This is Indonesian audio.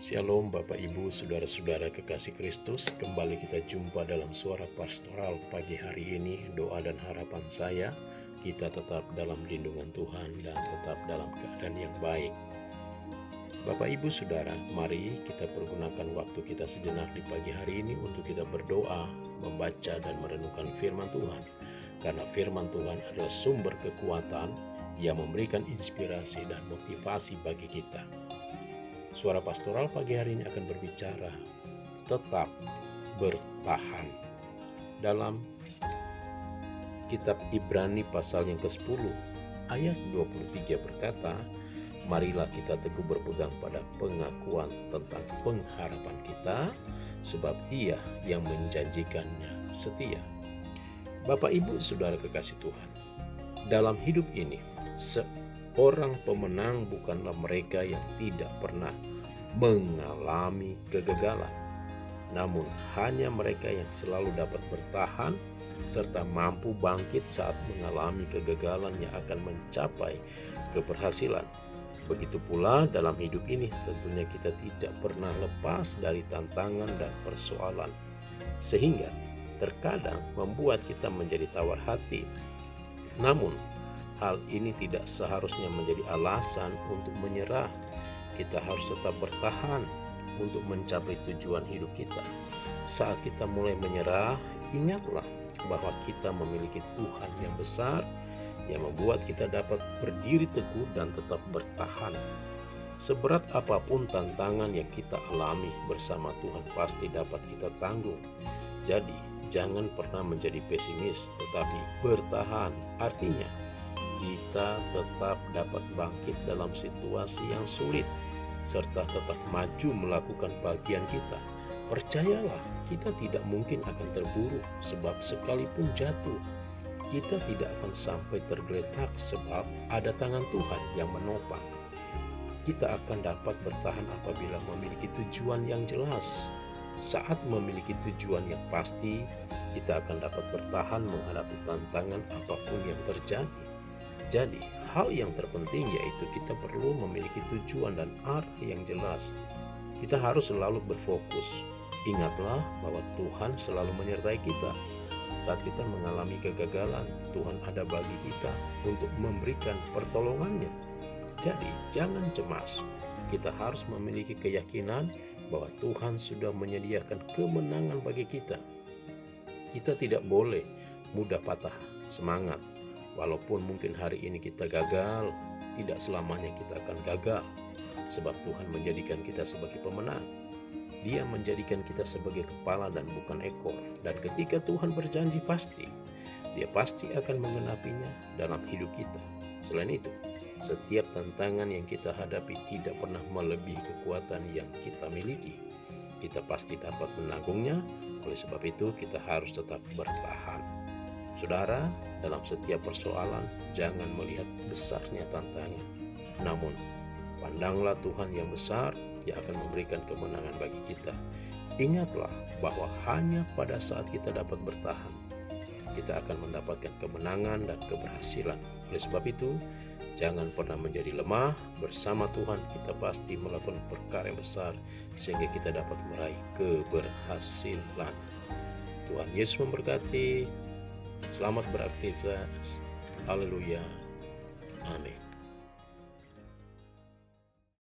Shalom Bapak Ibu Saudara-saudara kekasih Kristus. Kembali kita jumpa dalam suara pastoral pagi hari ini. Doa dan harapan saya, kita tetap dalam lindungan Tuhan dan tetap dalam keadaan yang baik. Bapak Ibu Saudara, mari kita pergunakan waktu kita sejenak di pagi hari ini untuk kita berdoa, membaca dan merenungkan firman Tuhan. Karena firman Tuhan adalah sumber kekuatan yang memberikan inspirasi dan motivasi bagi kita. Suara pastoral pagi hari ini akan berbicara tetap bertahan. Dalam kitab Ibrani pasal yang ke-10 ayat 23 berkata, marilah kita teguh berpegang pada pengakuan tentang pengharapan kita, sebab Ia yang menjanjikannya setia. Bapak Ibu Saudara kekasih Tuhan, dalam hidup ini seorang pemenang bukanlah mereka yang tidak pernah mengalami kegagalan, namun hanya mereka yang selalu dapat bertahan serta mampu bangkit saat mengalami kegagalan yang akan mencapai keberhasilan. Begitu pula dalam hidup ini, tentunya kita tidak pernah lepas dari tantangan dan persoalan, sehingga terkadang membuat kita menjadi tawar hati. Namun hal ini tidak seharusnya menjadi alasan untuk menyerah. Kita harus tetap bertahan untuk mencapai tujuan hidup kita. Saat kita mulai menyerah, ingatlah bahwa kita memiliki Tuhan yang besar yang membuat kita dapat berdiri teguh dan tetap bertahan. Seberat apapun tantangan yang kita alami, bersama Tuhan pasti dapat kita tanggung. Jadi, jangan pernah menjadi pesimis, tetapi bertahan. Artinya, kita tetap dapat bangkit dalam situasi yang sulit, serta tetap maju melakukan bagian kita. Percayalah, kita tidak mungkin akan terburuk, sebab sekalipun jatuh, kita tidak akan sampai tergeletak, sebab ada tangan Tuhan yang menopang. Kita akan dapat bertahan apabila memiliki tujuan yang jelas. Saat memiliki tujuan yang pasti, kita akan dapat bertahan menghadapi tantangan apapun yang terjadi. Jadi, hal yang terpenting yaitu kita perlu memiliki tujuan dan arah yang jelas. Kita harus selalu berfokus. Ingatlah bahwa Tuhan selalu menyertai kita. Saat kita mengalami kegagalan, Tuhan ada bagi kita untuk memberikan pertolongannya. Jadi, jangan cemas. Kita harus memiliki keyakinan bahwa Tuhan sudah menyediakan kemenangan bagi kita. Kita tidak boleh mudah patah semangat. Walaupun mungkin hari ini kita gagal, tidak selamanya kita akan gagal. Sebab Tuhan menjadikan kita sebagai pemenang. Dia menjadikan kita sebagai kepala dan bukan ekor. Dan ketika Tuhan berjanji Dia pasti akan mengenapinya dalam hidup kita. Selain itu, setiap tantangan yang kita hadapi tidak pernah melebihi kekuatan yang kita miliki. Kita pasti dapat menanggungnya, oleh sebab itu kita harus tetap bertahan. Saudara, dalam setiap persoalan jangan melihat besarnya tantangan, namun pandanglah Tuhan yang besar yang akan memberikan kemenangan bagi kita. Ingatlah bahwa hanya pada saat kita dapat bertahan, kita akan mendapatkan kemenangan dan keberhasilan. Oleh sebab itu, jangan pernah menjadi lemah. Bersama Tuhan kita pasti melakukan perkara yang besar sehingga kita dapat meraih keberhasilan. Tuhan Yesus memberkati. Selamat beraktivitas. Haleluya. Amin.